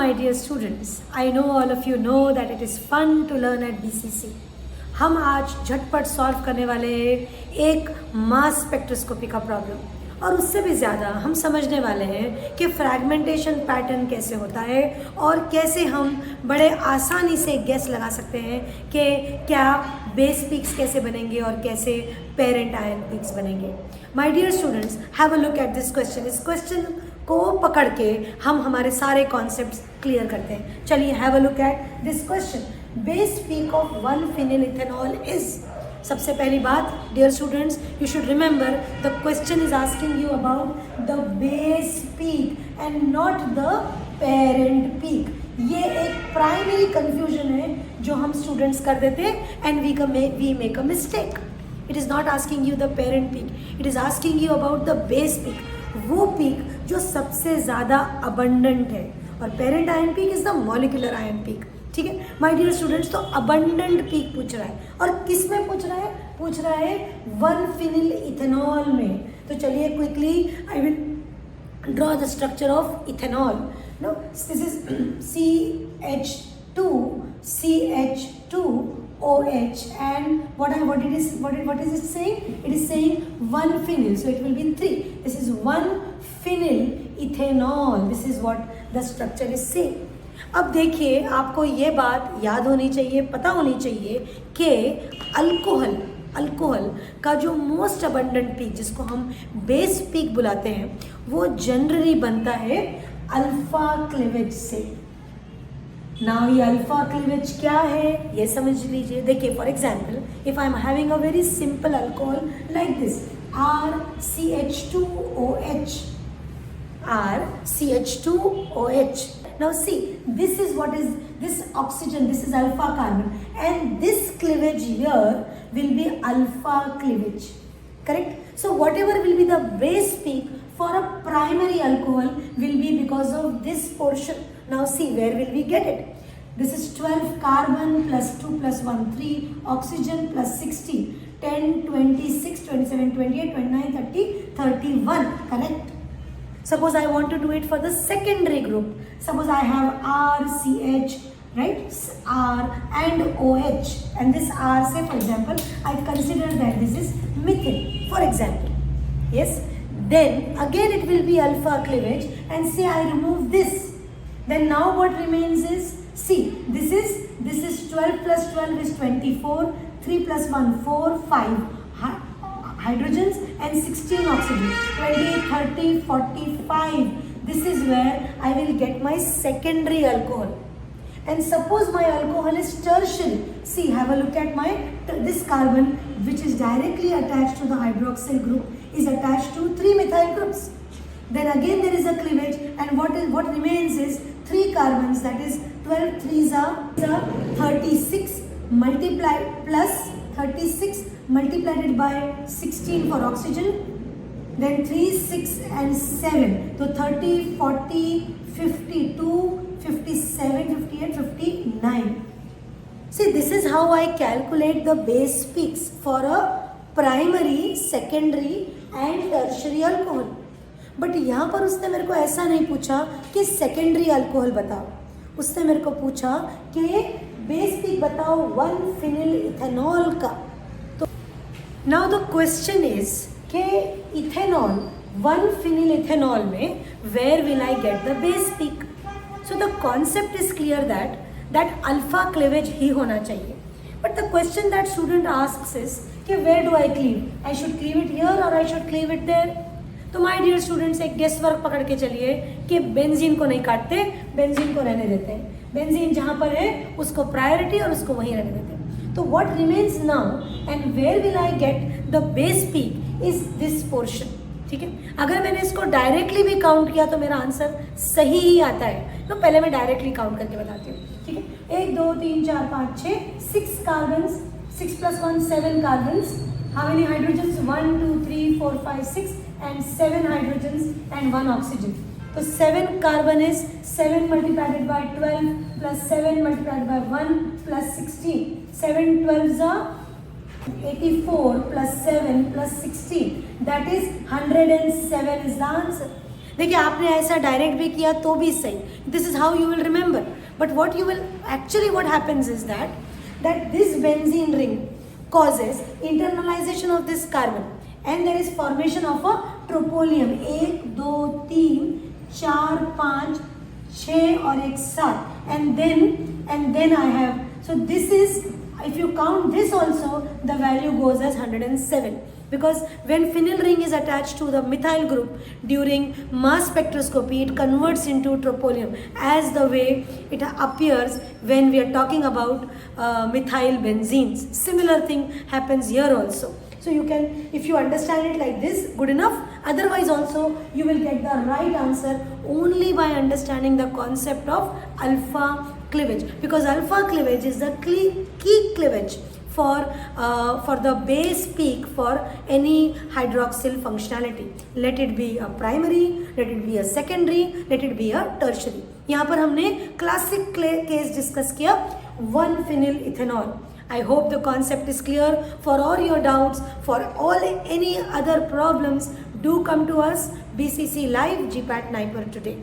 my dear students, I know all of you know that it is fun to learn at BCC. हम आज झटपट solve करने वाले हैं एक मास स्पेक्ट्रोस्कोपी का प्रॉब्लम और उससे भी ज़्यादा हम समझने वाले हैं कि फ्रैगमेंटेशन पैटर्न कैसे होता है और कैसे हम बड़े आसानी से गेस लगा सकते हैं कि क्या बेस पीक्स कैसे बनेंगे और कैसे पेरेंट आयन पीक्स बनेंगे. My dear students, have a look at this question. इस क्वेश्चन को पकड़ के हम हमारे सारे कॉन्सेप्ट्स क्लियर करते हैं. चलिए have a look at this question. Base peak of 1-phenyl ethanol is. सबसे पहली बात dear students, you should remember the question is asking you about the base peak and not the parent peak. ये एक primary confusion है जो हम students कर देते हैं and we make a mistake. It is not asking you the parent peak, it is asking you about the base peak. वो peak जो सबसे ज़्यादा अबंडेंट है और parent ion peak is the molecular ion peak. ठीक है my dear students, तो abundant peak पूछ रहा है और किस में पूछ रहा है? पूछ रहा है 1-phenyl ethanol में. तो चलिए quickly I will draw the structure of ethanol. No, this is CH2OH and what is it saying? It is saying 1-phenyl, so it will be 3. This is 1-phenyl ethanol. This is what the structure is saying. अब देखिए, आपको ये बात याद होनी चाहिए, पता होनी चाहिए कि अल्कोहल का जो मोस्ट अबंडेंट पीक जिसको हम बेस पीक बुलाते हैं वो जनरली बनता है अल्फा क्लीवेज से. नाउ ये अल्फा क्लीवेज क्या है ये समझ लीजिए. देखिए for example, if I am having a very simple alcohol like this RCH2OH. Now see, this is what is this oxygen, this is alpha carbon and this cleavage here will be alpha cleavage, correct? So whatever will be the base peak for a primary alcohol will be because of this portion. Now see, where will we get it? This is 12 carbon plus 2 plus 1 3 oxygen plus 16 10 26 27 28 29 30 31, correct? Suppose I want to do it for the secondary group. Suppose I have RCH, right? R and OH, and this R, say for example, I consider that this is methane, for example. Yes. Then again it will be alpha cleavage, and say I remove this. Then now what remains is, see, this is 12 plus 12 is 24. 3 plus 1 4 5. Hydrogens and 16 oxygen, 20, 30, 45. This is where I will get my secondary alcohol. And suppose my alcohol is tertiary. See, have a look at this carbon which is directly attached to the hydroxyl group is attached to 3 methyl groups. Then again there is a cleavage and what remains is 3 carbons, that is 12 3s are 36 multiplied plus 36 multiplied by 16 for oxygen, then 3 6 and 7, so 30 40 52 57 58 59. See, this is how I calculate the base peaks for a primary, secondary and tertiary alcohol. But यहाँ पर उसने मेरे को ऐसा नहीं पूछा कि secondary alcohol बताओ, उसने मेरे को पूछा कि बेस पीक बताओ 1-phenyl ethanol का. तो नाउ द क्वेश्चन इज कि इथेनॉल 1-phenyl ethanol में where will I get the base peak. So the concept is clear that alpha cleavage ही होना चाहिए. But the question that student asks is कि where do I cleave? I should cleave it here or I should cleave it there. तो my dear students, एक guess work पकड़ के चलिए कि बेंजीन को नहीं काटते, बेंजीन को रहने देते हैं. बेंजीन जहाँ पर है उसको प्रायोरिटी और उसको वहीं रहने देते हैं. तो what remains now and where will I get the base peak is this portion. ठीक है, अगर मैंने इसको डायरेक्टली भी काउंट किया तो मेरा आंसर सही ही आता है. तो पहले मैं डायरेक्टली काउंट करके बताती हूँ. ठीक है, 1 2 3 4 5 6 6 carbons, 6 plus 1 7 carbons. How many hydrogens? 1 2 3 4 5 6 and 7 hydrogens and 1 oxygen. So 7 carbon is 7 multiplied by 12 plus 7 multiplied by 1 plus 16. 7 12s are 84 plus 7 plus 16. That is 107 is the answer. देखिए आपने ऐसा डायरेक्ट भी किया तो भी सही, this is how you will remember. But what you will actually what happens is that this benzene ring causes internalization of this carbon and there is formation of a troponium. 1 2 3 4 5 6 और एक 7 and then I have, so this is, if you count this also the value goes as 107 because when phenyl ring is attached to the methyl group during mass spectroscopy it converts into troponium as the way it appears when we are talking about methyl benzenes. Similar thing happens here also. So you can, if you understand it like this, good enough. Otherwise also you will get the right answer only by understanding the concept of alpha cleavage, because alpha cleavage is the key cleavage for the base peak for any hydroxyl functionality. Let it be a primary, let it be a secondary, let it be a tertiary. यहाँ पर हमने classic case discuss किया 1-phenyl ethanol. I hope the concept is clear. For all your doubts, for all any other problems, do come to us BCC Live GPAT Niper today.